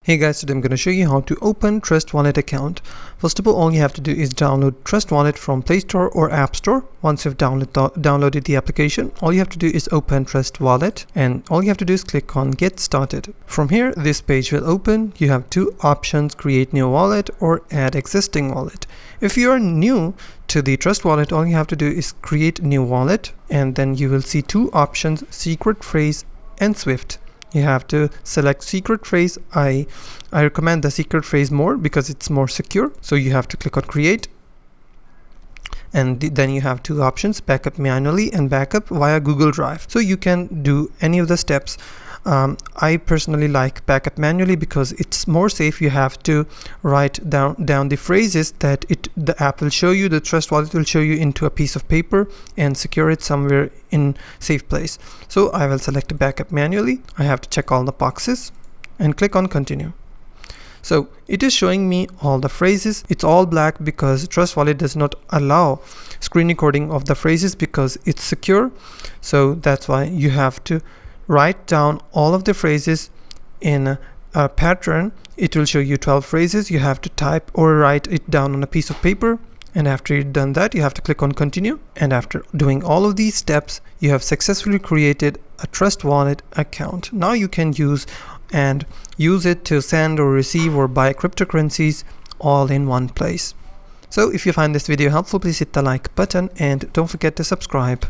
Hey guys, today I'm going to show you how to open Trust Wallet account. First of all you have to do is download Trust Wallet from Play Store or App Store. Once you've downloaded the application, all you have to do is open Trust Wallet, and all you have to do is click on Get Started. From here, this page will open. You have two options: create new wallet or add existing wallet. If you are new to the Trust Wallet, all you have to do is create new wallet, and then you will see two options: secret phrase and Swift. You have to select secret phrase. I recommend the secret phrase more because it's more secure. So you have to click on create, and then you have two options: backup manually and backup via Google Drive. So you can do any of the steps. I personally like backup manually because it's more safe. You have to write down the phrases that the app will show you, the Trust Wallet will show you into a piece of paper and secure it somewhere in safe place. So I will select backup manually. I have to check all the boxes and click on continue. So it is showing me all the phrases. It's all black because Trust Wallet does not allow screen recording of the phrases because it's secure. So that's why you have to write down all of the phrases in a pattern. It will show you 12 phrases. You have to type or write it down on a piece of paper, and after you've done that, you have to click on continue. And after doing all of these steps, you have successfully created a Trust Wallet account. Now you can use it to send or receive or buy cryptocurrencies all in one place. So if you find this video helpful, please hit the like button and don't forget to subscribe.